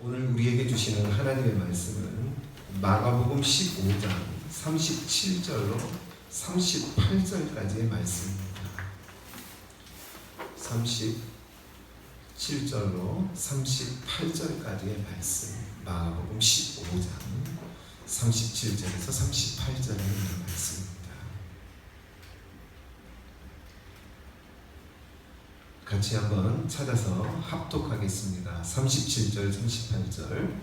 오늘 우리에게 주시는 하나님의 말씀은 마가복음 15장 37절로 38절까지의 말씀입니다. 37절로 38절까지의 말씀, 마가복음 15장 37절에서 38절의 말씀입니다. 같이 한번 찾아서 합독하겠습니다. 37절, 38절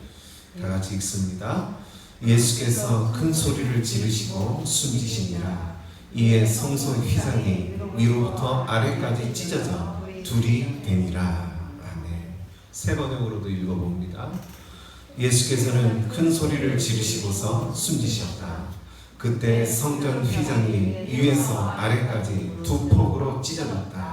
다 같이 읽습니다. 예수께서 큰 소리를 지르시고 숨지시니라. 이에 성소 휘장이 위로부터 아래까지 찢어져 둘이 되니라. 아멘. 세 번역으로도 읽어봅니다. 예수께서는 큰 소리를 지르시고서 숨지셨다. 그때 성전 휘장이 위에서 아래까지 두 폭으로 찢어졌다.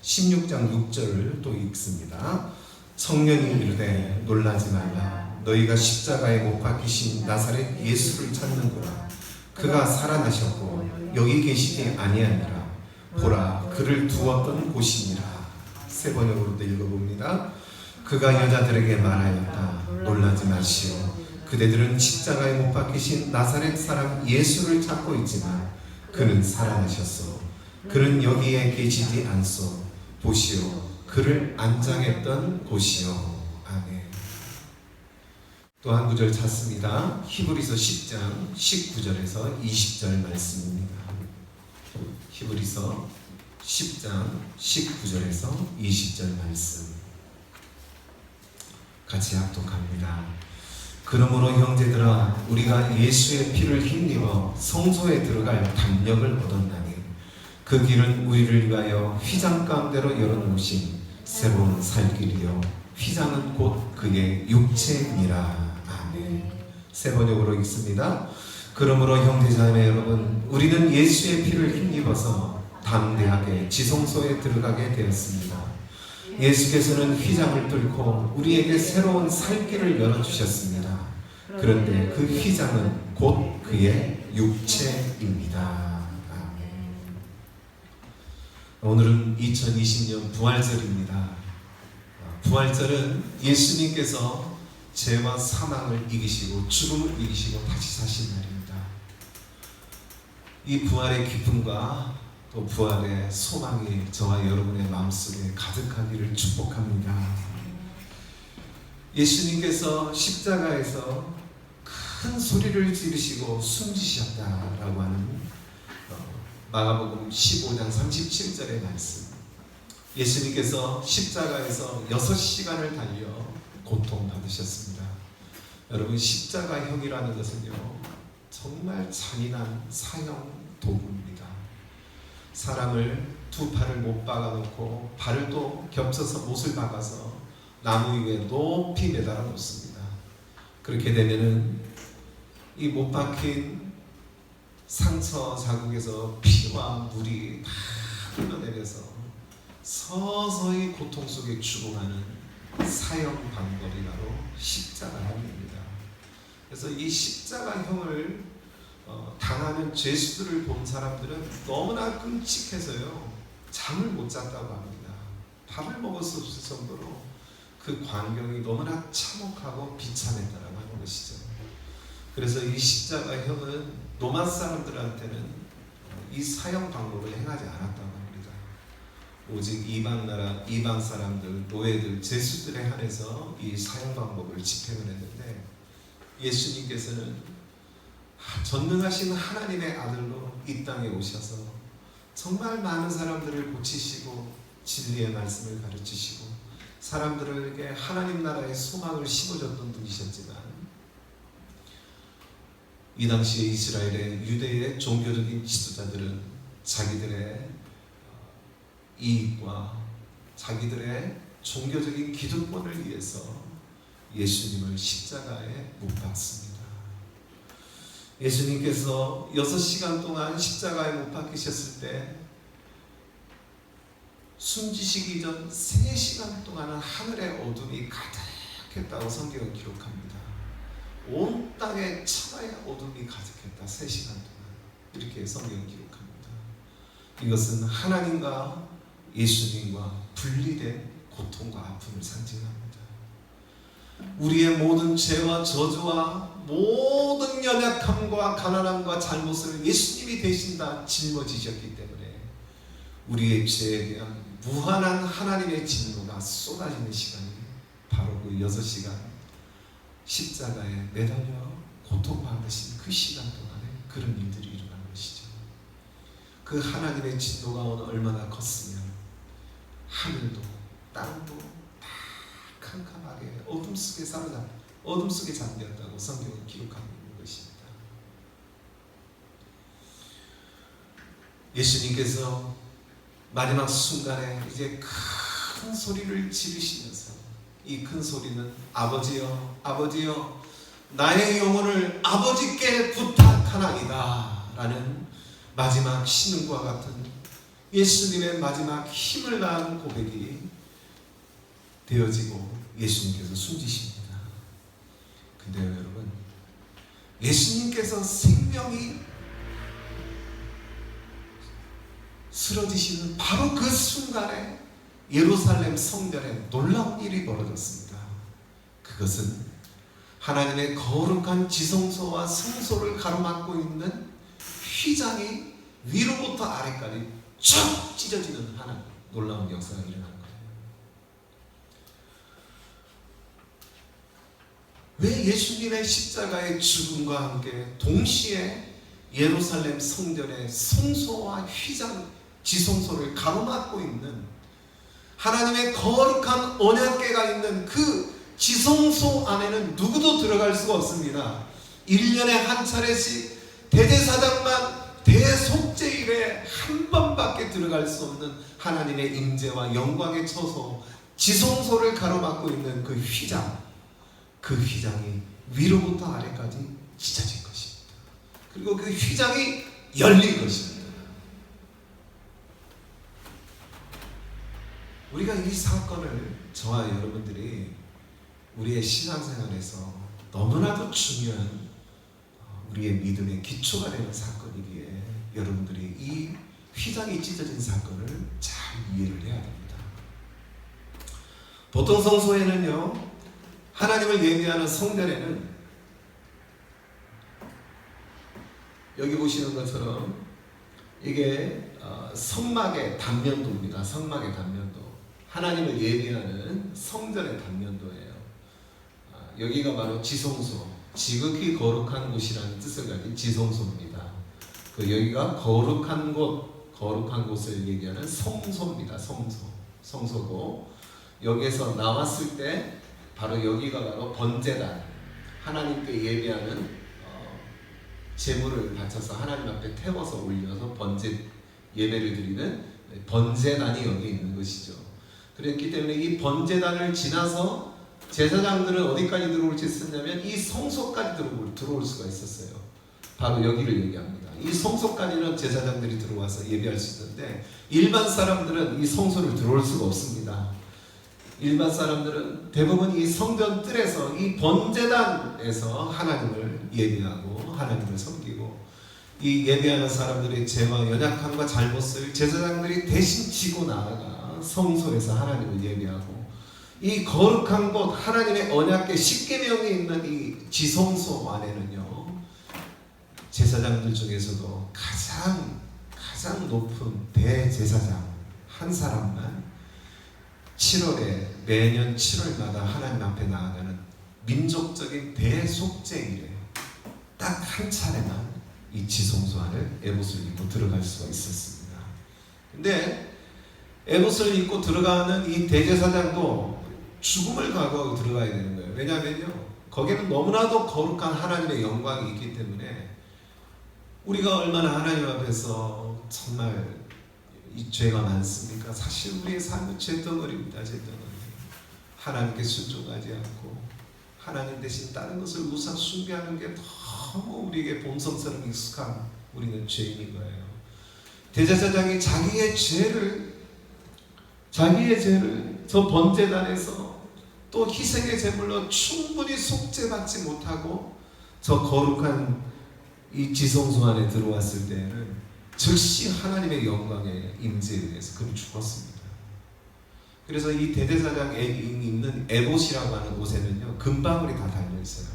16장 6절을 또 읽습니다. 청년이 이르되 놀라지 말라. 너희가 십자가에 못 박히신 나사렛 예수를 찾는구나. 그가 살아나셨고 여기 계시지 아니하니라. 보라, 그를 두었던 곳이니라. 세 번역으로도 읽어봅니다. 그가 여자들에게 말하였다. 놀라지 마시오. 그대들은 십자가에 못 박히신 나사렛 사람 예수를 찾고 있지만 그는 살아나셨소. 그는 여기에 계시지 않소. 보시오, 그를 안장했던 곳이요. 아멘. 또 한 구절 찾습니다. 히브리서 10장 19절에서 20절 말씀입니다. 히브리서 10장 19절에서 20절 말씀 같이 합독합니다. 그러므로 형제들아, 우리가 예수의 피를 힘입어 성소에 들어갈 담력을 얻었나니 그 길은 우리를 위하여 휘장 가운데로 열어놓으신 새로운 살 길이요 휘장은 곧 그의 육체니라. 아멘. 세 번역으로 읽습니다. 그러므로 형제자매 여러분, 우리는 예수의 피를 힘입어서 담대하게 지성소에 들어가게 되었습니다. 예수께서는 휘장을 뚫고 우리에게 새로운 살 길을 열어주셨습니다. 그런데 그 휘장은 곧 그의 육체입니다. 오늘은 2020년 부활절입니다. 부활절은 예수님께서 죄와 사망을 이기시고 죽음을 이기시고 다시 사신 날입니다. 이 부활의 기쁨과 또 부활의 소망이 저와 여러분의 마음속에 가득하기를 축복합니다. 예수님께서 십자가에서 큰 소리를 지르시고 숨지셨다라고 하는 마가복음 15장 37절의 말씀. 예수님께서 십자가에서 6시간을 달려 고통받으셨습니다. 여러분, 십자가형이라는 것은요, 정말 잔인한 사형 도구입니다. 사람을 두 팔을 못 박아놓고 발을 또 겹쳐서 못을 박아서 나무 위에 높이 매달아 놓습니다. 그렇게 되면은 이 못 박힌 상처 자국에서 피와 물이 다 흘러내려서 서서히 고통 속에 죽어가는 사형 방법이 바로 십자가형입니다. 그래서 이 십자가형을 당하는 죄수들을 본 사람들은 너무나 끔찍해서요, 잠을 못 잤다고 합니다. 밥을 먹을 수 없을 정도로 그 광경이 너무나 참혹하고 비참했다라고 하는 것이죠. 그래서 이 십자가형은 로마 사람들한테는 이 사형 방법을 행하지 않았다고 합니다. 오직 이방 나라, 이방 사람들, 노예들, 죄수들에 한해서 이 사형 방법을 집행을 했는데, 예수님께서는 전능하신 하나님의 아들로 이 땅에 오셔서 정말 많은 사람들을 고치시고 진리의 말씀을 가르치시고 사람들에게 하나님 나라의 소망을 심어줬던 분이셨지만, 이 당시에 이스라엘의 유대의 종교적인 지도자들은 자기들의 이익과 자기들의 종교적인 기득권을 위해서 예수님을 십자가에 못 박습니다. 예수님께서 6시간 동안 십자가에 못 박히셨을 때 숨지시기 전 3시간 동안은 하늘의 어둠이 가득했다고 성경은 기록합니다. 온 땅에 천하의 어둠이 가득했다. 3시간 동안. 이렇게 성경은 기록합니다. 이것은 하나님과 예수님과 분리된 고통과 아픔을 상징합니다. 우리의 모든 죄와 저주와 모든 연약함과 가난함과 잘못을 예수님이 대신 다 짊어지셨기 때문에 우리의 죄에 대한 무한한 하나님의 진노가 쏟아지는 시간이 바로 그 6시간 십자가에 매달려 고통받으신 그 시간 동안에 그런 일들이 일어난 것이죠. 그 하나님의 진노가 얼마나 컸으면 하늘도 땅도 다 캄캄하게 어둠 속에 어둠 속에 잠겼다고 성경은 기록하고 있는 것입니다. 예수님께서 마지막 순간에 이제 큰 소리를 지르시면서 이 큰 소리는 아버지여 아버지여 나의 영혼을 아버지께 부탁하나이다 라는 마지막 신음과 같은 예수님의 마지막 힘을 다한 고백이 되어지고 예수님께서 숨지십니다. 근데요 여러분, 예수님께서 생명이 쓰러지시는 바로 그 순간에 예루살렘 성전에 놀라운 일이 벌어졌습니다. 그것은 하나님의 거룩한 지성소와 성소를 가로막고 있는 휘장이 위로부터 아래까지 쭉 찢어지는 하나님 놀라운 역사가 일어난 거예요. 왜 예수님의 십자가의 죽음과 함께 동시에 예루살렘 성전의 성소와 휘장 지성소를 가로막고 있는 하나님의 거룩한 언약궤가 있는 그 지성소 안에는 누구도 들어갈 수가 없습니다. 1년에 한 차례씩 대제사장만 대속죄일에 한 번밖에 들어갈 수 없는 하나님의 임재와 영광의 처소 지성소를 가로막고 있는 그 휘장, 그 휘장이 위로부터 아래까지 찢어진 것입니다. 그리고 그 휘장이 열린 것입니다. 우리가 이 사건을 저와 여러분들이 우리의 신앙생활에서 너무나도 중요한 우리의 믿음의 기초가 되는 사건이기에 여러분들이 이 휘장이 찢어진 사건을 잘 이해를 해야 됩니다. 보통 성소에는요, 하나님을 예배하는 성전에는 여기 보시는 것처럼 이게 성막의 단면도입니다. 성막의 단면도. 하나님을 예배하는 성전의 단면도예요. 여기가 바로 지성소, 지극히 거룩한 곳이라는 뜻을 가진 지성소입니다. 여기가 거룩한 곳, 거룩한 곳을 얘기하는 성소입니다. 성소고 여기에서 나왔을 때 바로 여기가 바로 번제단, 하나님께 예배하는 제물을 바쳐서 하나님 앞에 태워서 올려서 번제 예배를 드리는 번제단이 여기 있는 것이죠. 그랬기 때문에 이 번제단을 지나서 제사장들은 어디까지 들어올 수 있었냐면 이 성소까지 들어올 수가 있었어요. 바로 여기를 얘기합니다. 이 성소까지는 제사장들이 들어와서 예배할 수 있는데 일반 사람들은 이 성소를 들어올 수가 없습니다. 일반 사람들은 대부분 이 성전 뜰에서 이 번제단에서 하나님을 예배하고 하나님을 섬기고 이 예배하는 사람들의 죄와 연약함과 잘못을 제사장들이 대신 지고 나아가 성소에서 하나님을 예배하고 이 거룩한 곳 하나님의 언약궤 십계명이 있는 이 지성소 안에는요, 제사장들 중에서도 가장 높은 대제사장 한 사람만 7월에 매년 7월마다 하나님 앞에 나아가는 민족적인 대속죄일에 딱 한 차례만 이 지성소 안을 에봇을 입고 들어갈 수가 있었습니다. 근데 에봇을 입고 들어가는 이 대제사장도 죽음을 각오하고 들어가야 되는 거예요. 왜냐하면요, 거기는 너무나도 거룩한 하나님의 영광이 있기 때문에 우리가 얼마나 하나님 앞에서 정말 이 죄가 많습니까? 사실 우리의 삶은 죄덩어리입니다. 죄덩어리. 하나님께 순종하지 않고 하나님 대신 다른 것을 우상 숭배하는 게 너무 우리에게 본성처럼 익숙한 우리는 죄인인 거예요. 대제사장이 자기의 죄를 저 번제단에서 또 희생의 제물로 충분히 속죄받지 못하고 저 거룩한 이 지성소 안에 들어왔을 때에는 즉시 하나님의 영광의 임재에 의해서 그는 죽었습니다. 그래서 이 대제사장이 입는 에봇이라고 하는 옷에는요 금방울이 다 달려 있어요.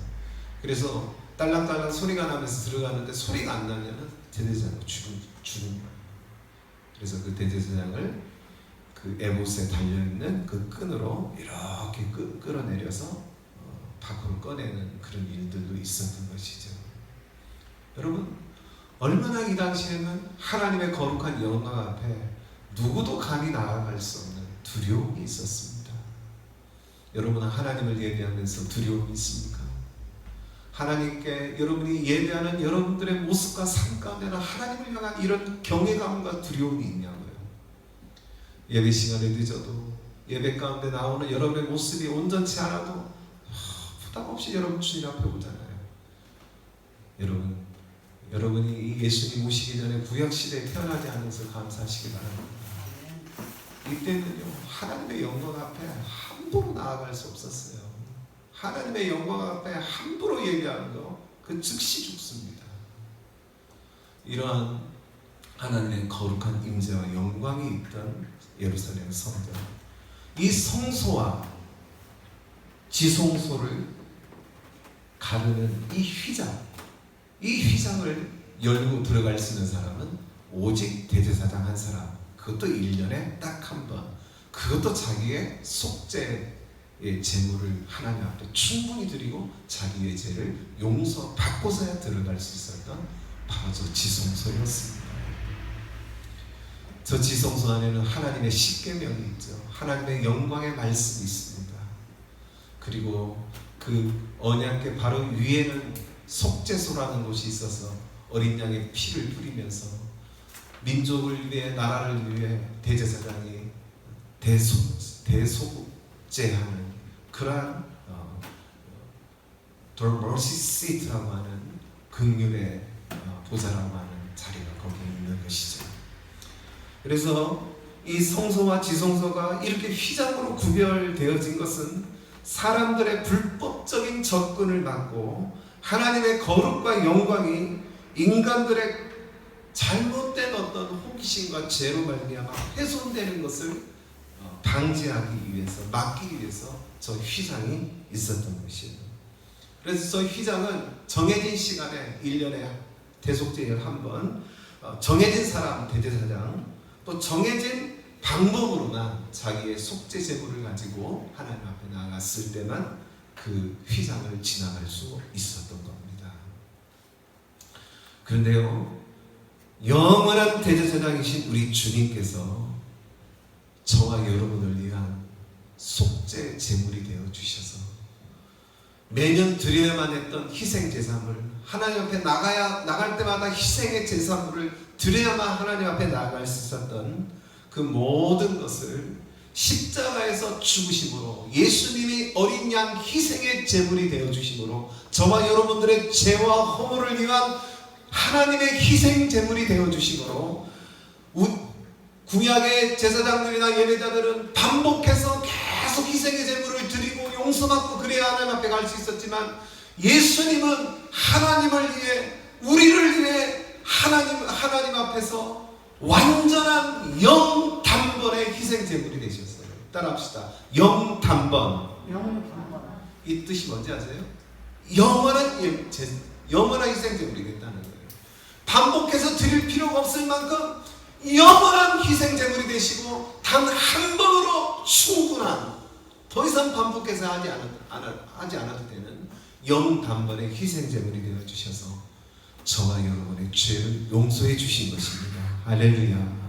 그래서 딸랑딸랑 소리가 나면서 들어가는데 소리가 안 나면은 대제사장 죽은 거예요. 그래서 그 대제사장을 그 에봇에 달려 있는 그 끈으로 이렇게 끌어내려서 밖으로 꺼내는 그런 일들도 있었던 것이죠. 여러분, 얼마나 이 당시에는 하나님의 거룩한 영광 앞에 누구도 감히 나아갈 수 없는 두려움이 있었습니다. 여러분은 하나님을 예배하면서 두려움이 있습니까? 하나님께 여러분이 예배하는 여러분들의 모습과 삶 가운데는 하나님을 향한 이런 경외감과 두려움이 있냐고요. 예배 시간에 늦어도 예배 가운데 나오는 여러분의 모습이 온전치 않아도 부담 없이 여러분 주님 앞에 오잖아요. 여러분이 이 예수님 오시기 전에 구약시대에 태어나지 않아서 감사하시기 바랍니다. 이때는요 하나님의 영광 앞에 함부로 나아갈 수 없었어요. 하나님의 영광 앞에 함부로 예배하는 거 그 즉시 죽습니다. 이러한 하나님의 거룩한 임재와 영광이 있던 예루살렘 성전, 이 성소와 지성소를 가르는 이 휘장을 열고 들어갈 수 있는 사람은 오직 대제사장 한 사람, 그것도 1년에 딱 한 번, 그것도 자기의 속죄의 제물을 하나님 앞에 충분히 드리고 자기의 죄를 용서받고서야 들어갈 수 있었던 바로 저 지성소였습니다. 저 지성소 안에는 하나님의 십계명이 있죠. 하나님의 영광의 말씀이 있습니다. 그리고 그 언약궤 바로 위에는 속죄소라는 곳이 있어서 어린 양의 피를 뿌리면서 민족을 위해 나라를 위해 대제사장이 대속죄하는 그러한 The Mercy Seat라고 하는 긍휼의 보좌라고 하는 자리가 거기에 있는 것이죠. 그래서 이 성소와 지성소가 이렇게 휘장으로 구별되어진 것은 사람들의 불법적인 접근을 막고 하나님의 거룩과 영광이 인간들의 잘못된 어떤 호기심과 죄로 말미암아 훼손되는 것을 방지하기 위해서, 막기 위해서 저 휘장이 있었던 것이에요. 그래서 저 휘장은 정해진 시간에 1년에 대속죄를 한 번, 정해진 사람 대제사장, 또 정해진 방법으로만 자기의 속죄 제물을 가지고 하나님 앞에 나아갔을 때만 그 휘장을 지나갈 수 있었던 겁니다. 그런데요, 영원한 대제사장이신 우리 주님께서 저와 여러분을 위한 속죄 제물이 되어 주셔서 매년 드려야만 했던 희생 제사물, 하나님 앞에 나갈 때마다 희생의 제사물을 드려야만 하나님 앞에 나아갈 수 있었던 그 모든 것을 십자가에서 죽으심으로, 예수님이 어린 양 희생의 제물이 되어 주심으로 저와 여러분들의 죄와 허물을 위한 하나님의 희생 제물이 되어 주심으로 구약의 제사장들이나 예배자들은 반복해서 계속 희생의 제물을 드리고 용서받고 그래야 하나님 앞에 갈 수 있었지만, 예수님은 하나님을 위해, 우리를 위해 하나님 앞에서 완전한 영단번의 희생 제물이 되셨어요. 따라합시다. 영단번. 이 뜻이 뭔지 아세요? 영원한 희생 제물이 됐다는 거예요. 반복해서 드릴 필요가 없을 만큼 영원한 희생 제물이 되시고 단 한 번으로 충분한, 더 이상 반복해서 하지 않아도 되는 영단번의 희생 제물이 되어 주셔서 저와 여러분의 죄를 용서해 주신 것입니다. 할렐루야.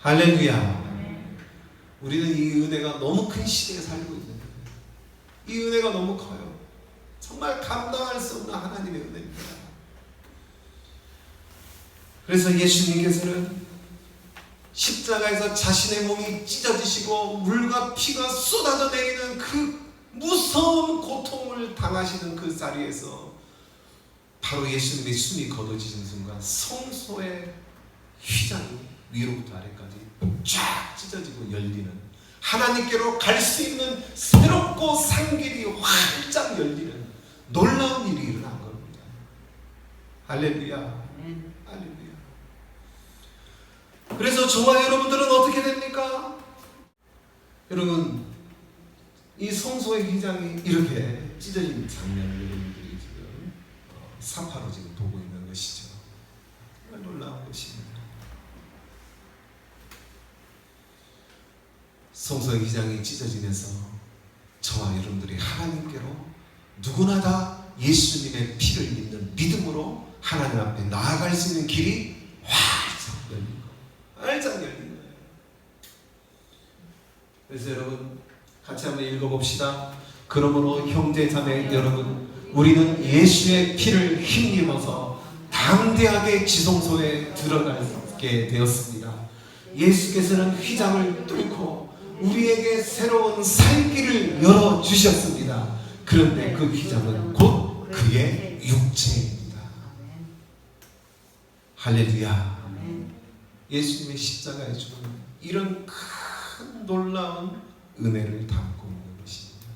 할렐루야. 우리는 이 은혜가 너무 큰 시대에 살고 있는 거예요. 이 은혜가 너무 커요. 정말 감당할 수 없는 하나님의 은혜입니다. 그래서 예수님께서는 십자가에서 자신의 몸이 찢어지시고 물과 피가 쏟아져 내리는 그 무서운 고통을 당하시는 그 자리에서 바로 예수님의 숨이 거둬지는 순간 성소의 휘장이 위로부터 아래까지 쫙 찢어지고 열리는, 하나님께로 갈 수 있는 새롭고 산 길이 활짝 열리는 놀라운 일이 일어난 겁니다. 할렐루야. 할렐루야. 그래서 저와 여러분들은 어떻게 됩니까? 여러분, 이 성소의 휘장이 이렇게 찢어진 장면을 여러분들이 지금 사파로 지금 보고 있는 것이죠. 정말 놀라운 것입니다. 성소의 휘장이 찢어지면서 저와 여러분들이 하나님께로 누구나 다 예수님의 피를 믿는 믿음으로 하나님 앞에 나아갈 수 있는 길이 활짝 열린 거예요. 활짝 열린 거예요. 그래서 여러분 같이 한번 읽어봅시다. 그러므로 형제 자매 여러분, 우리는 예수의 피를 힘입어서 담대하게 지성소에 들어가게 되었습니다. 예수께서는 휘장을 뚫고 우리에게 새로운 살길을 열어주셨습니다. 그런데 그 휘장은 곧 그의 육체입니다. 할렐루야. 예수님의 십자가의 죽음, 이런 큰 놀라운 은혜를 담고 있는 것입니다.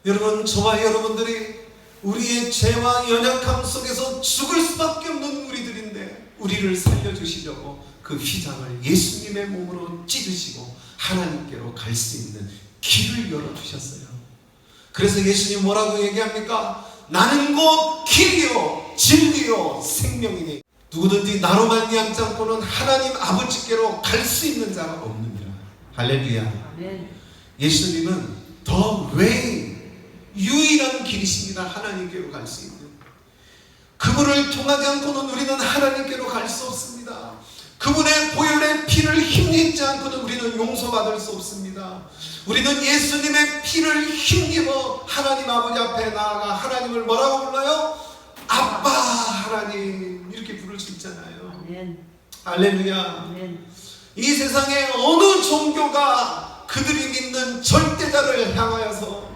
여러분, 저와 여러분들이 우리의 죄와 연약함 속에서 죽을 수밖에 없는 우리들인데 우리를 살려주시려고 그 휘장을 예수님의 몸으로 찢으시고 하나님께로 갈 수 있는 길을 열어주셨어요. 그래서 예수님 뭐라고 얘기합니까? 나는 곧 길이요 진리요 생명이니 누구든지 나로 말미암지 않고는 하나님 아버지께로 갈 수 있는 자가 없느니라. 할렐루야. 예수님은 the way, 유일한 길이십니다. 하나님께로 갈 수 있는. 그분을 통하지 않고는 우리는 하나님께로 갈 수 없습니다. 그분의 보혈의 피를 힘입지 않고는 우리는 용서받을 수 없습니다. 우리는 예수님의 피를 힘입어 하나님 아버지 앞에 나아가 하나님을 뭐라고 불러요? 아빠 하나님, 이렇게 부를 수 있잖아요. 할렐루야. 이 세상에 어느 종교가 그들이 믿는 절대자를 향하여서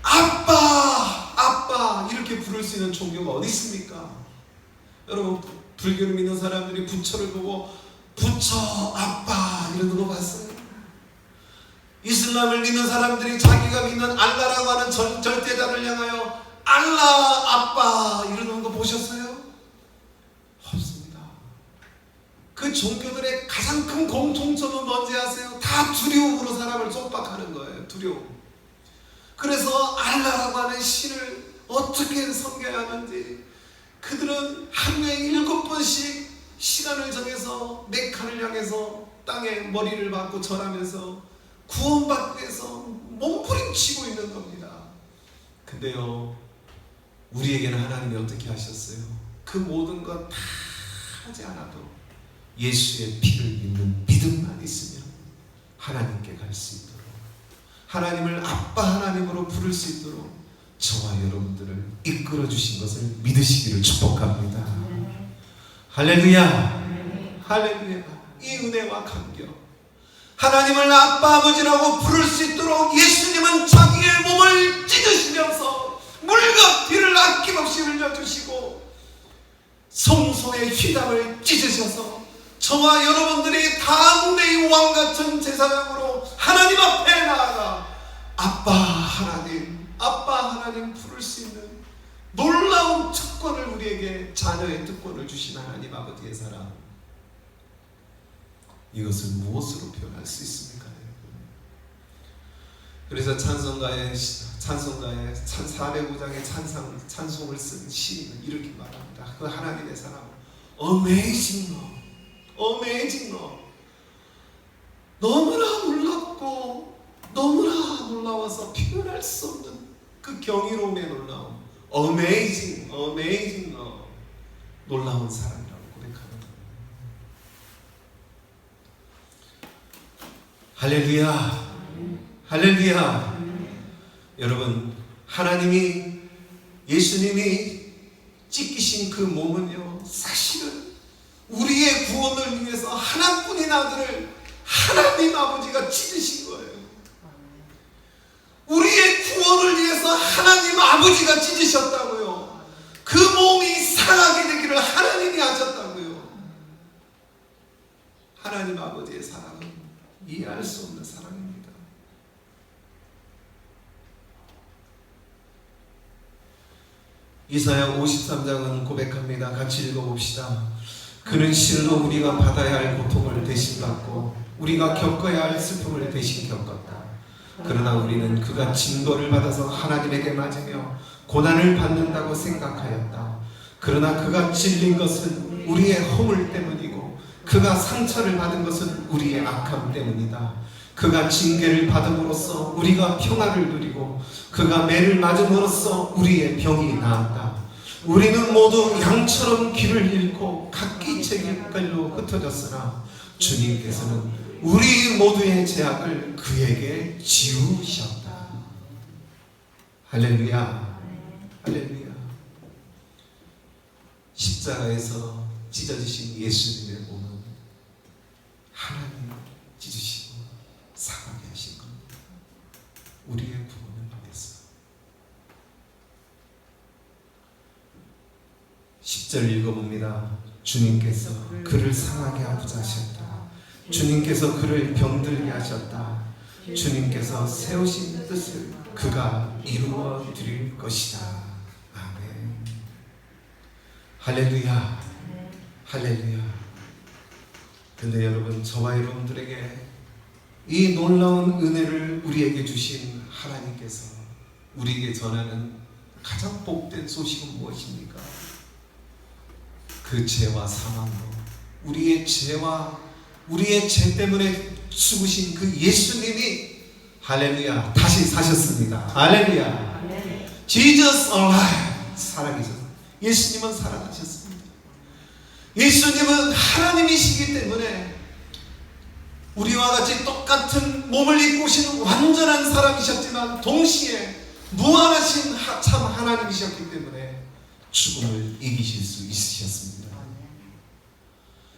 아빠 아빠 이렇게 부를 수 있는 종교가 어디 있습니까? 여러분, 불교를 믿는 사람들이 부처를 보고 부처 아빠 이러는 거 봤어요? 이슬람을 믿는 사람들이 자기가 믿는 알라라고 하는 절대자를 향하여 알라 아빠 이러는 거 보셨어요? 없습니다. 그 종교들의 가장 큰 공통점은 뭔지 아세요? 다 두려움으로 사람을 속박하는 거예요. 두려움. 그래서 알라라고 하는 신을 어떻게 섬겨야 하는지 그들은 하루에 7번씩 시간을 정해서 메카를 향해서 땅에 머리를 박고 절하면서 구원받기 위해서 몸부림치고 있는 겁니다. 근데요, 우리에게는 하나님이 어떻게 하셨어요? 그 모든 것 다 하지 않아도 예수의 피를 믿는 믿음만 있으면 하나님께 갈 수 있도록, 하나님을 아빠 하나님으로 부를 수 있도록 저와 여러분들을 이끌어 주신 것을 믿으시기를 축복합니다. 할렐루야. 할렐루야. 이 은혜와 감격, 하나님을 아빠 아버지라고 부를 수 있도록 예수님은 자기의 몸을 찢으시면서 물과 피를 아낌없이 흘려주시고 성소의 휘장을 찢으셔서 저와 여러분들이 당대의 왕같은 제사장으로 하나님 앞에 나아가 아빠 하나님 부를 수 있는 놀라운 특권을, 우리에게 자녀의 특권을 주신 하나님 아버지의 사랑, 이것을 무엇으로 표현할 수 있습니까? 그래서 찬송가의 405장의 찬송을 쓴 시인은 이렇게 말합니다. 그 하나님의 사랑은 Amazing Love, 너무나 놀랍고 너무나 놀라워서 표현할 수 없는 그 경이로움의 놀라움, Amazing Love, 놀라운 사랑이라고 고백하는 거예요. 할렐루야. 할렐루야. 여러분, 하나님이, 예수님이 찢기신 그 몸은요, 사실은 우리의 구원을 위해서 하나뿐인 아들을 하나님 아버지가 찢으신 거예요. 우리의 구원을 위해서 하나님 아버지가 찢으셨다고요. 그 몸이 상하게 되기를 하나님이 하셨다고요. 하나님 아버지의 사랑은 이해할 수 없는 사랑입니다. 이사야 53장은 고백합니다. 같이 읽어봅시다. 그는 실로 우리가 받아야 할 고통을 대신 받고 우리가 겪어야 할 슬픔을 대신 겪었다. 그러나 우리는 그가 징벌을 받아서 하나님에게 맞으며 고난을 받는다고 생각하였다. 그러나 그가 찔린 것은 우리의 허물 때문이고 그가 상처를 받은 것은 우리의 악함 때문이다. 그가 징계를 받음으로써 우리가 평화를 누리고 그가 매를 맞음으로써 우리의 병이 나았다. 우리는 모두 양처럼 길을 잃고 각기 제 길로 흩어졌으나 주님께서는 우리 모두의 죄악을 그에게 지우셨다. 할렐루야, 할렐루야. 십자가에서 찢어지신 예수님의 몸은 하나님 찢으시고 사하게 하신 겁니다. 우리의 구원을 위해서. 10절 읽어봅니다. 주님께서 그를 상하게 하고자 하셨다. 주님께서 그를 병들게 하셨다. 주님께서 세우신 뜻을 그가 이루어 드릴 것이다. 아멘. 할렐루야, 할렐루야. 근데 여러분, 저와 여러분들에게 이 놀라운 은혜를 우리에게 주신 하나님께서 우리에게 전하는 가장 복된 소식은 무엇입니까? 그 죄와 사망으로 우리의 죄 때문에 죽으신 그 예수님이 할렐루야 다시 사셨습니다. 할렐루야. Jesus alive. 살아계셨습니다. 예수님은 살아나셨습니다. 예수님은 하나님이시기 때문에 우리와 같이 똑같은 몸을 입고 오시는 완전한 사람이셨지만 동시에 무한하신 참 하나님이셨기 때문에 죽음을 이기실 수 있으셨습니다.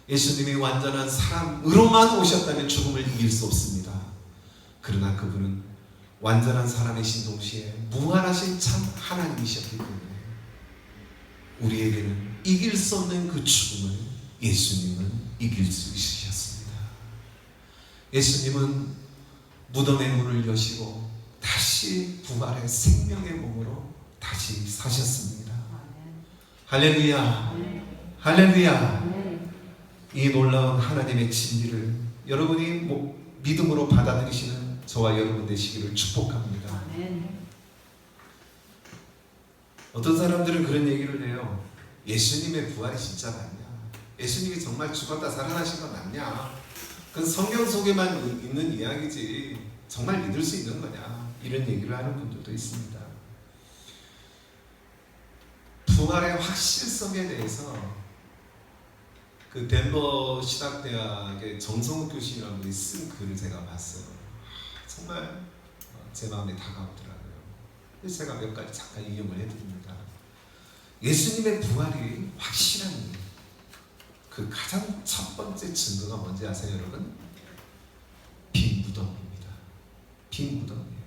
예수님이 완전한 사람으로만 오셨다면 죽음을 이길 수 없습니다. 그러나 그분은 완전한 사람이신 동시에 무한하신 참 하나님이셨기 때문에 우리에게는 이길 수 없는 그 죽음을 예수님은 이길 수 있으셨습니다. 예수님은 무덤의 문을 여시고 다시 부활의 생명의 몸으로 다시 사셨습니다. 할렐루야, 할렐루야. 이 놀라운 하나님의 진리를 여러분이 믿음으로 받아들이시는 저와 여러분 되시기를 축복합니다. 어떤 사람들은 그런 얘기를 해요. 예수님의 부활이 진짜 맞냐? 예수님이 정말 죽었다 살아나신 건 맞냐? 그건 성경 속에만 있는 이야기지 정말 믿을 수 있는 거냐? 이런 얘기를 하는 분들도 있습니다. 부활의 확실성에 대해서 그 덴버 신학대학의 정성욱 교수님이라는 분이 쓴 글을 제가 봤어요. 정말 제 마음에 다가오더라고요. 그래서 제가 몇 가지 잠깐 인용을 해드립니다. 예수님의 부활이 확실한 그 가장 첫 번째 증거가 뭔지 아세요, 여러분? 빈 무덤입니다. 빈 무덤이에요.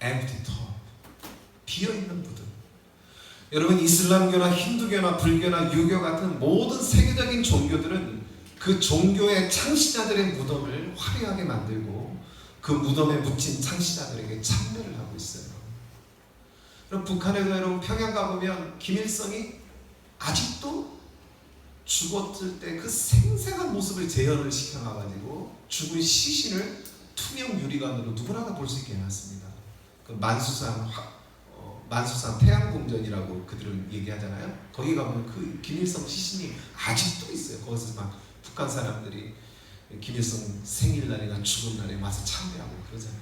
empty tomb. 비어있는 무덤. 여러분, 이슬람교나 힌두교나 불교나 유교 같은 모든 세계적인 종교들은 그 종교의 창시자들의 무덤을 화려하게 만들고 그 무덤에 묻힌 창시자들에게 참배를 하고 있어요. 그럼 북한에도 여러분 평양 가보면 김일성이 아직도 죽었을 때 그 생생한 모습을 재현을 시켜놔가지고 죽은 시신을 투명 유리관으로 누구나가 볼 수 있게 해놨습니다. 그 만수산 태양궁전이라고 그들은 얘기하잖아요. 거기 가보면 그 김일성 시신이 아직도 있어요. 거기서 막 북한 사람들이 김일성 생일날이나 죽음날에 와서 참배하고 그러잖아요.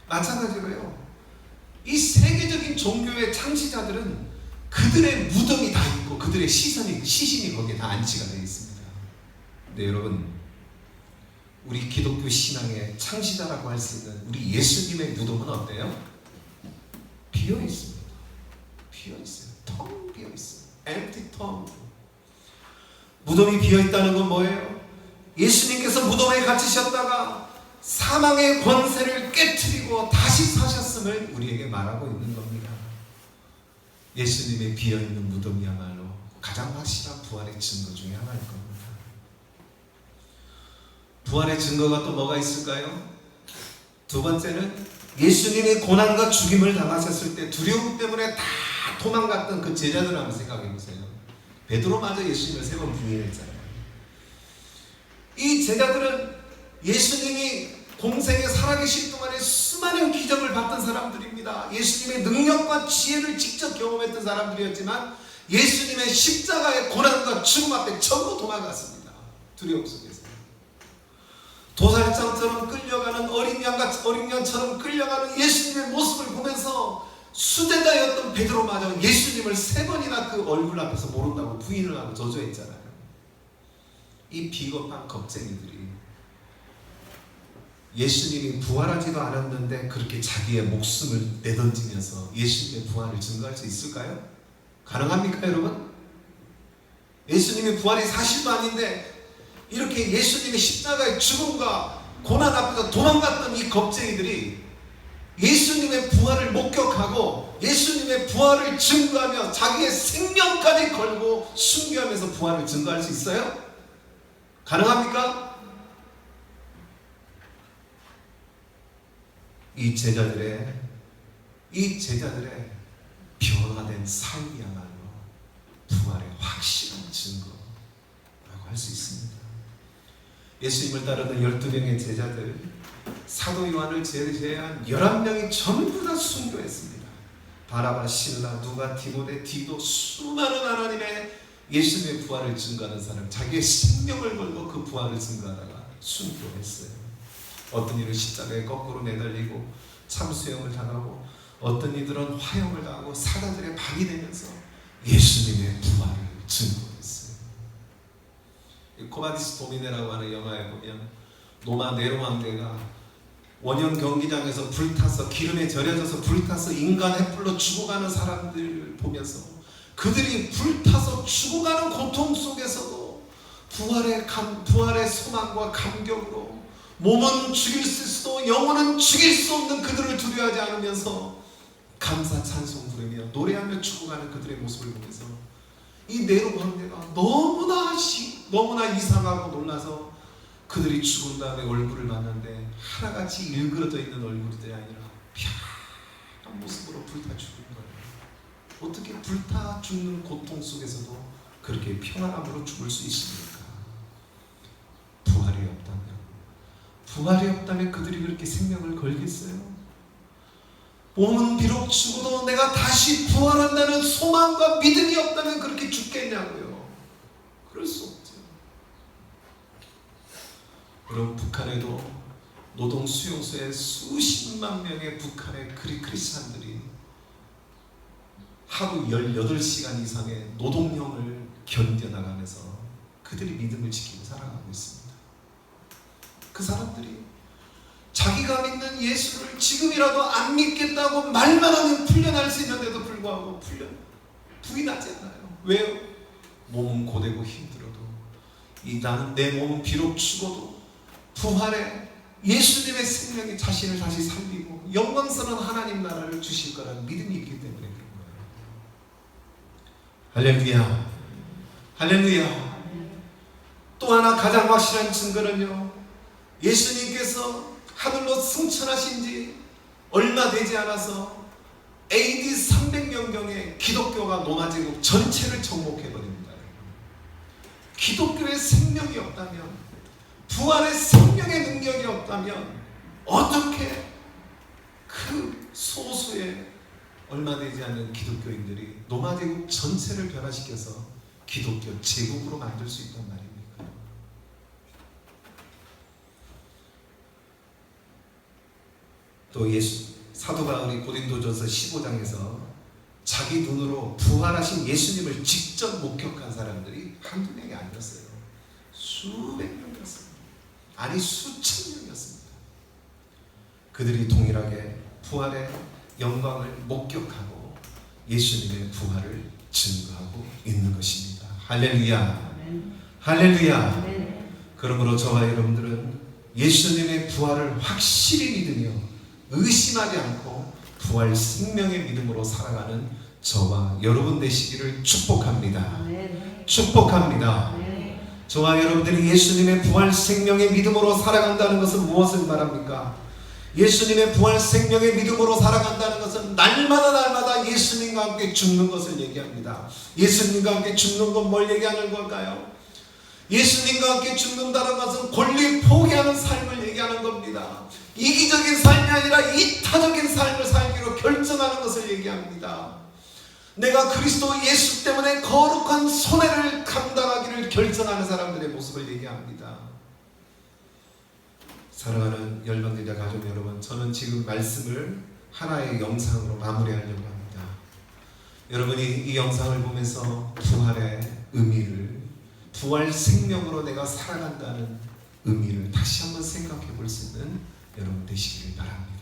마찬가지로요. 이 세계적인 종교의 창시자들은 그들의 무덤이 다 있고 그들의 시신이 거기에 다 안치가 되어 있습니다. 네, 여러분, 우리 기독교 신앙의 창시자라고 할 수 있는 우리 예수님의 무덤은 어때요? 비어 있습니다. 비어 있어요. 텅 비어 있어요. empty tomb. 무덤이 비어 있다는 건 뭐예요? 예수님께서 무덤에 갇히셨다가 사망의 권세를 깨트리고 다시 사셨음을 우리에게 말하고 있는 겁니다. 예수님의 비어 있는 무덤이야말로 가장 확실한 부활의 증거 중에 하나일 겁니다. 부활의 증거가 또 뭐가 있을까요? 두 번째는 예수님이 고난과 죽임을 당하셨을 때 두려움 때문에 다 도망갔던 그 제자들 한번 생각해 보세요. 베드로마저 예수님을 3번 부인했잖아요. 이 제자들은 예수님이 공생에 살아계실 동안에 수많은 기적을 봤던 사람들입니다. 예수님의 능력과 지혜를 직접 경험했던 사람들이었지만 예수님의 십자가의 고난과 죽음 앞에 전부 도망갔습니다. 두려움 속에서. 도살장처럼 끌려가는 어린 양처럼 끌려가는 예수님의 모습을 보면서 수제자였던 베드로마저 예수님을 3번이나 그 얼굴 앞에서 모른다고 부인을 하고 저주했잖아요. 이 비겁한 겁쟁이들이 예수님이 부활하지도 않았는데 그렇게 자기의 목숨을 내던지면서 예수님의 부활을 증거할 수 있을까요? 가능합니까, 여러분? 예수님의 부활이 사실도 아닌데 이렇게 예수님의 십자가의 죽음과 고난 앞에서 도망갔던 이 겁쟁이들이 예수님의 부활을 목격하고 예수님의 부활을 증거하며 자기의 생명까지 걸고 순교하면서 부활을 증거할 수 있어요? 가능합니까? 이 제자들의 변화된 삶이야말로 부활의 확실한 증거라고 할 수 있습니다. 예수님을 따르는 12명의 제자들, 사도 요한을 제외한 11명이 전부 다 순교했습니다. 바나바, 실라, 누가, 디모데, 디도, 수많은 하나님의 예수님의 부활을 증거하는 사람, 자기의 생명을 걸고 그 부활을 증거하다가 순교했어요. 어떤 이들은 십자가에 거꾸로 매달리고 참수형을 당하고, 어떤 이들은 화형을 당하고 사자들의 밥이 되면서 예수님의 부활을 증거했어요. 코바디스 도미네라고 하는 영화에 보면 로마 네로 황제가 원형 경기장에서 불타서 기름에 절여져서 불타서 인간 횃불로 죽어가는 사람들을 보면서 그들이 불타서 죽어가는 고통 속에서도 부활의 소망과 감격으로 몸은 죽일 수도 영혼은 죽일 수 없는 그들을 두려워하지 않으면서 감사 찬송 부르며 노래하며 죽어가는 그들의 모습을 보면서 이 네로 황제가 너무나 이상하고 놀라서 그들이 죽은 다음에 얼굴을 봤는데 하나같이 일그러져 있는 얼굴이 아니라 평안한 모습으로 불타 죽은 거예요. 어떻게 불타 죽는 고통 속에서도 그렇게 평안함으로 죽을 수 있습니까? 부활이 없다면 그들이 그렇게 생명을 걸겠어요? 몸은 비록 죽어도 내가 다시 부활한다는 소망과 믿음이 없다면 그렇게 죽겠냐고요. 그럴 수 없죠. 여러분, 북한에도 노동 수용소에 수십만 명의 북한의 크리스찬들이 하루 18시간 이상의 노동형을 견뎌나가면서 그들이 믿음을 지키고 살아가고 있습니다. 그 사람들이 자기가 믿는 예수를 지금이라도 안 믿겠다고 말만 하면 풀려날 수 있는데도 불구하고 부인하지 않아요. 왜요? 몸은 고되고 힘들어도 나는 내 몸은 비록 죽어도 부활에 예수님의 생명이 자신을 다시 살리고 영광스러운 하나님 나라를 주실 거라는 믿음이 있기 때문에 그런 거예요. 할렐루야, 할렐루야. 또 하나 가장 확실한 증거는요, 예수님께서 하늘로 승천하신 지 얼마 되지 않아서 AD 300년경에 기독교가 로마 제국 전체를 정복해버립니다. 기독교의 생명이 없다면, 부활의 생명의 능력이 없다면 어떻게 그 소수의 얼마 되지 않은 기독교인들이 로마 제국 전체를 변화시켜서 기독교 제국으로 만들 수 있단 말입니까? 또 사도 바울이 고린도전서 15장에서 자기 눈으로 부활하신 예수님을 직접 목격한 사람들이 한두 명이 아니었어요. 수백 명이었습니다. 아니 수천 명이었습니다. 그들이 동일하게 부활의 영광을 목격하고 예수님의 부활을 증거하고 있는 것입니다. 할렐루야, 할렐루야. 그러므로 저와 여러분들은 예수님의 부활을 확실히 믿으며 의심하지 않고 부활 생명의 믿음으로 살아가는 저와 여러분 되시기를 축복합니다. 축복합니다. 저와 여러분들이 예수님의 부활 생명의 믿음으로 살아간다는 것은 무엇을 말합니까? 예수님의 부활 생명의 믿음으로 살아간다는 것은 날마다 예수님과 함께 죽는 것을 얘기합니다. 예수님과 함께 죽는 건 뭘 얘기하는 걸까요? 예수님과 함께 죽는다는 것은 권리 포기하는 삶을 얘기하는 겁니다. 이기적인 삶이 아니라 이타적인 삶을 살기로 결정하는 것을 얘기합니다. 내가 그리스도 예수 때문에 거룩한 손해를 감당하기를 결정하는 사람들의 모습을 얘기합니다. 사랑하는 열방제자 가족 여러분, 저는 지금 말씀을 하나의 영상으로 마무리하려고 합니다. 여러분이 이 영상을 보면서 부활의 의미를, 부활 생명으로 내가 살아간다는 의미를 다시 한번 생각해 볼 수 있는 여러분 되시기를 바랍니다.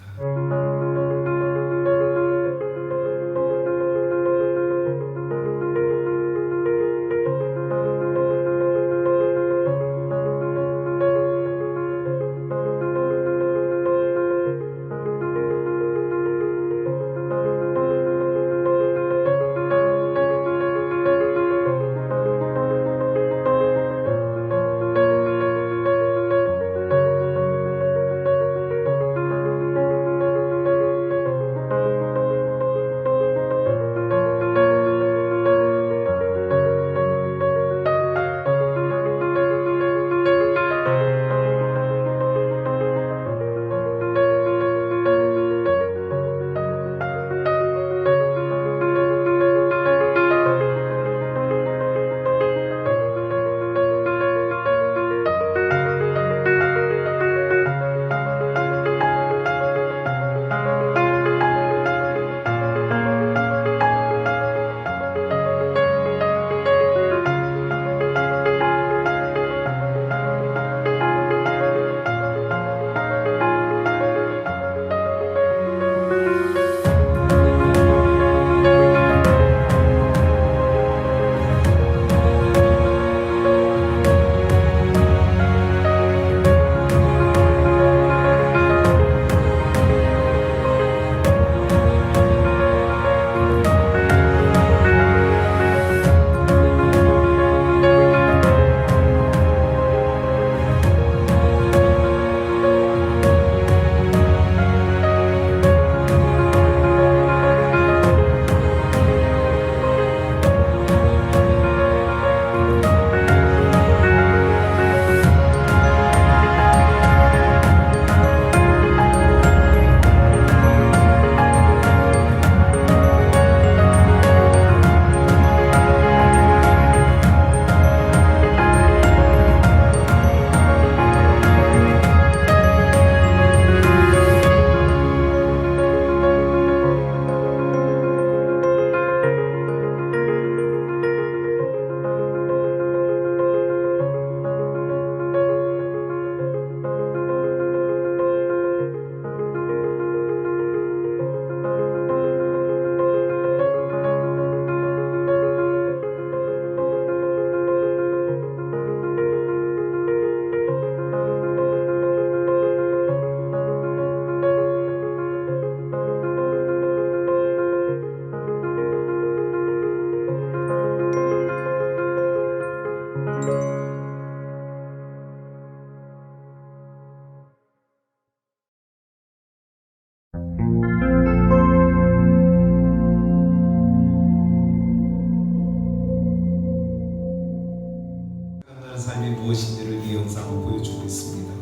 삶이 무엇인지를 이 영상으로 보여주고 있습니다.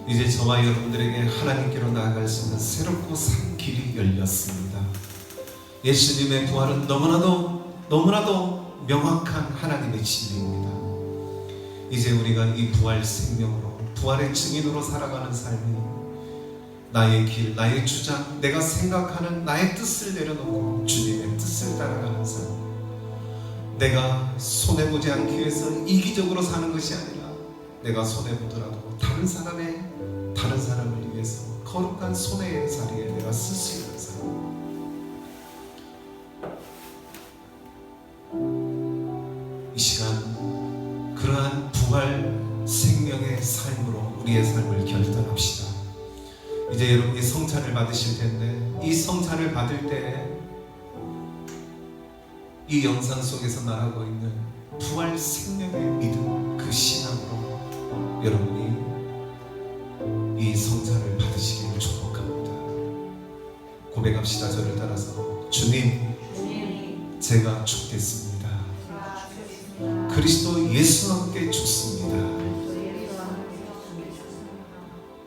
이제 저와 여러분들에게 하나님께로 나아갈 수 있는 새롭고 산 길이 열렸습니다. 예수님의 부활은 너무나도 명확한 하나님의 진리입니다. 이제 우리가 이 부활 생명으로, 부활의 증인으로 살아가는 삶이 나의 길, 나의 주장, 내가 생각하는 나의 뜻을 내려놓고 주님의 뜻을 따라가는 삶, 내가 손해보지 않기 위해서 이기적으로 사는 것이 아니라 내가 손해보더라도 다른 사람을 위해서 거룩한 손해의 자리에 내가 쓸 수 있는 삶, 이 시간 그러한 부활 생명의 삶으로 우리의 삶을 결단합시다. 이제 여러분이 성찬을 받으실 텐데, 이 성찬을 받을 때 이 영상 속에서 말하고 있는 부활 생명의 믿음, 그 신앙으로 여러분이 이 이 성찬을 받으시기를 축복합니다. 고백합시다. 저를 따라서 주님, 제가 죽겠습니다. 그리스도 예수와 함께 죽습니다.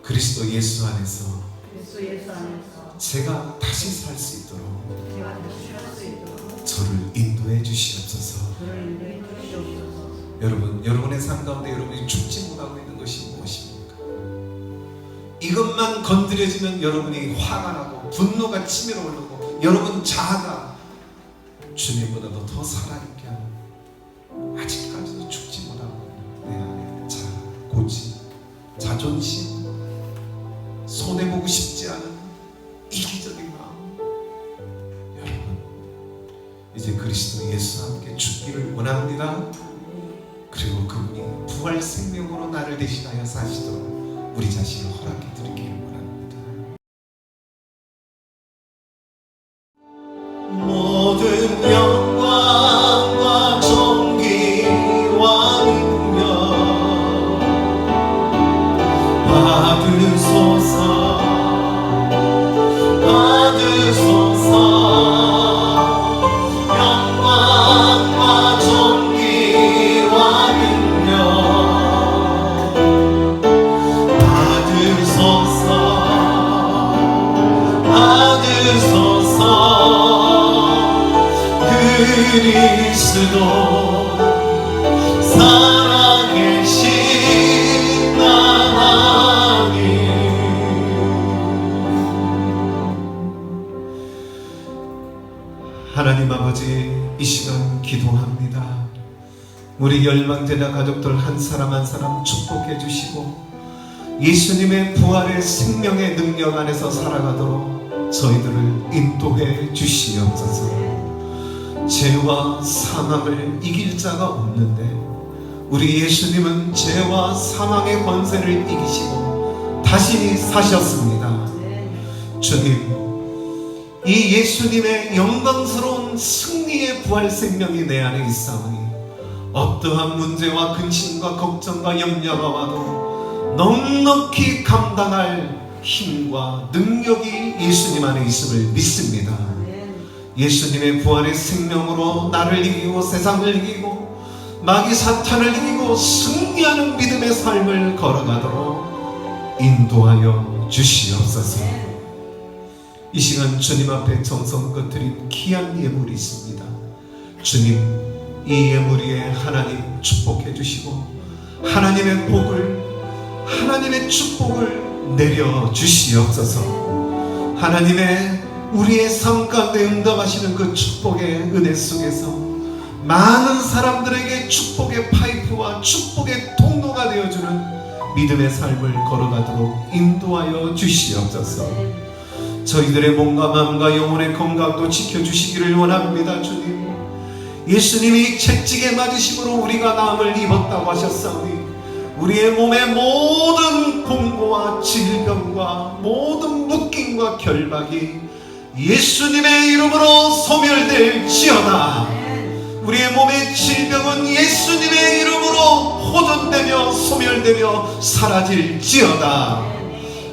그리스도 예수 안에서 제가 다시 살 수 있도록 저를 인도해 주시옵소서. 여러분, 여러분의 삶 가운데 여러분이 죽지 못하고 있는 것이 무엇입니까? 이것만 건드려지면 여러분이 화가 나고 분노가 치밀어 오르고 여러분 자아가 주님보다도 더 살아있게 하는, 아직까지도 죽지 못하고 내 안에 자아, 고집, 자존심, 손해보고 싶지 않은 이기적인 마음, 여러분 이제 그리스도 예수와 함께 죽기를 원합니다. 그리고 그분이 부활 생명으로 나를 대신하여 사시도록 우리 자신을 허락해 드리기를 원합니다. 모든 영광과 존귀와 능력 받으소서, 받으소서. 영광과 존귀와 능력 받으소서, 받으소서. 그리스도 살아계신 하나님, 하나님 아버지, 이 시간 기도합니다. 우리 열방제자 가족들 한 사람 한 사람 축복해 주시고 예수님의 부활의 생명의 능력 안에서 살아가도록 저희들을 인도해 주시옵소서. 죄와 사망을 이길 자가 없는데 우리 예수님은 죄와 사망의 권세를 이기시고 다시 사셨습니다. 주님, 이 예수님의 영광스러운 승리의 부활 생명이 내 안에 있사오니 어떠한 문제와 근심과 걱정과 염려가 와도 넉넉히 감당할 힘과 능력이 예수님 안에 있음을 믿습니다. 예수님의 부활의 생명으로 나를 이기고 세상을 이기고 마귀 사탄을 이기고 승리하는 믿음의 삶을 걸어가도록 인도하여 주시옵소서. 이 시간 주님 앞에 정성껏 드린 귀한 예물이 있습니다. 주님, 이 예물 위에 하나님 축복해 주시고 하나님의 복을, 하나님의 축복을 내려 주시옵소서. 하나님의 우리의 삶 가운데 응답하시는 그 축복의 은혜 속에서 많은 사람들에게 축복의 파이프와 축복의 통로가 되어주는 믿음의 삶을 걸어가도록 인도하여 주시옵소서. 저희들의 몸과 마음과 영혼의 건강도 지켜주시기를 원합니다. 주님, 예수님이 채찍에 맞으심으로 우리가 나음을 입었다고 하셨사오니 우리의 몸의 모든 공고와 질병과 모든 묶임과 결박이 예수님의 이름으로 소멸될지어다. 우리의 몸의 질병은 예수님의 이름으로 호전되며 소멸되며 사라질지어다.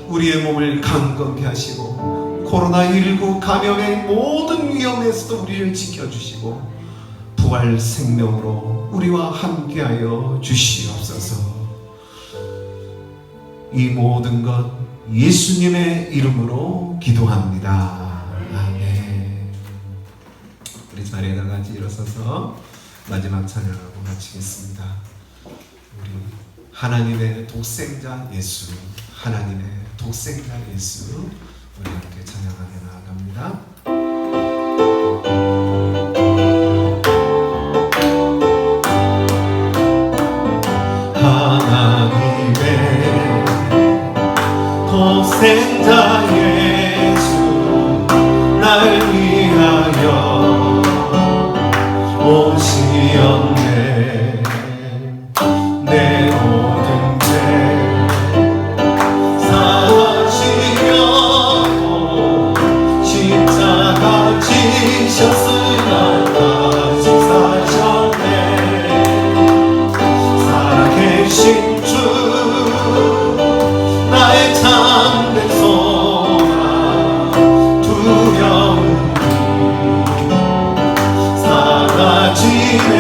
우리의 몸을 강건케 하시고 코로나19 감염의 모든 위험에서도 우리를 지켜주시고 부활 생명으로 우리와 함께하여 주시옵소서. 이 모든 것 예수님의 이름으로 기도합니다. 아멘. 우리 자리에 다 같이 일어서서 마지막 찬양하고 마치겠습니다. 우리 하나님의 독생자 예수, 하나님의 독생자 예수, 우리 함께 찬양하며 나아갑니다. 독생자 예수, 날 위하여 오시었네. 내 모든 죄 사하시려고 십자가 지셨으나 다시 사셨네. 살아계신 주, 나의 참된 소망 두려움이 사라지네.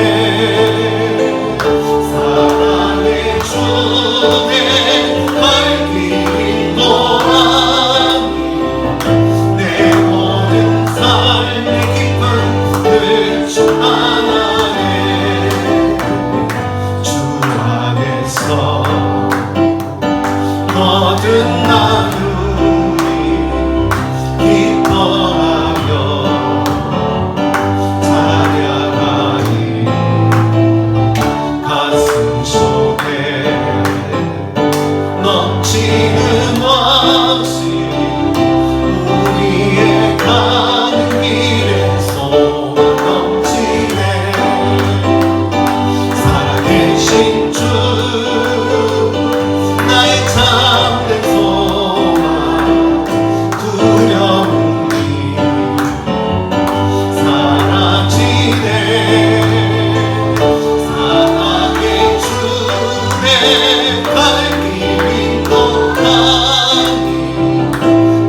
사랑의 주내 갈 길이 또하니 내 모든 삶의 기쁨 늘 충만하네. 주 안에서 모든 나누니 기뻐하며 찬양하니 가슴 속에 넘치는 왕시 우리의 가는 길에 소망 넘치네. 살아계신 주 나의 참된 소망 두려움이 사라지네. 사랑의 주내 갈 길이 또하니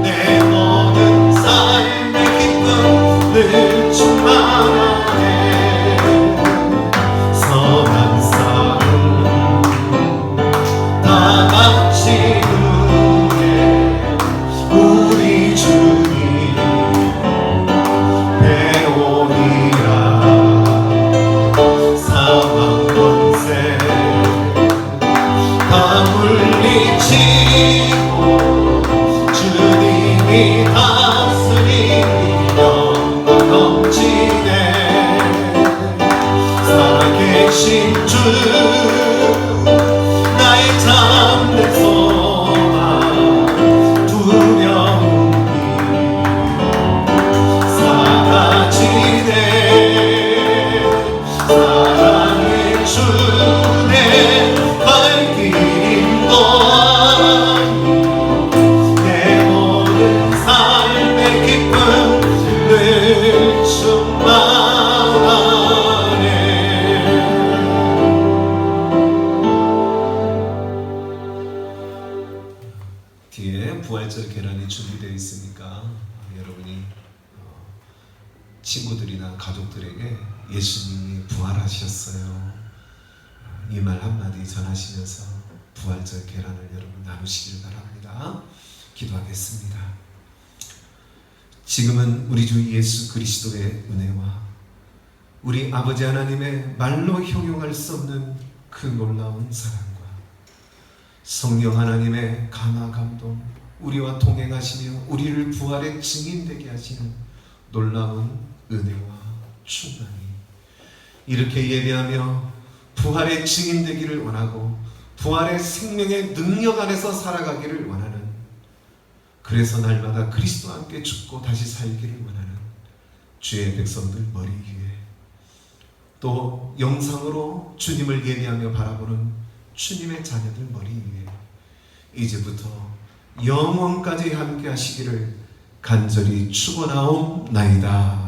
내 모든 삶의 기쁨 늘 충만하네. 선한 싸움 다 같이 누게 우리 주님 배우니라. 사망 권세 다 물리치고 주님이 다스리니 영광 넘치네. 살아계신 주 나의 참된 소망 두려움이 사라지네. 사랑의 주내 갈 길이 또하니 내 모든 삶의 기쁨 늘 충만하네. 뒤에 부활절 계란이 준비되어 있으니까 여러분이 친구들이나 가족들에게 예수님이 부활하셨어요, 이 말 한마디 전하시면서 부활절 계란을 여러분 나누시길 바랍니다. 기도하겠습니다. 지금은 우리 주 예수 그리스도의 은혜와 우리 아버지 하나님의 말로 형용할 수 없는 그 놀라운 사랑과 성령 하나님의 감화 감동, 우리와 동행하시며 우리를 부활의 증인되게 하시는 놀라운 은혜와 충만이 이렇게 예배하며 부활의 증인되기를 원하고 부활의 생명의 능력 안에서 살아가기를 원하는, 그래서 날마다 그리스도와 함께 죽고 다시 살기를 원하는 주의 백성들 머리 위에, 또 영상으로 주님을 예배하며 바라보는 주님의 자녀들 머리 위에 이제부터 영원까지 함께 하시기를 간절히 축원하옵나이다.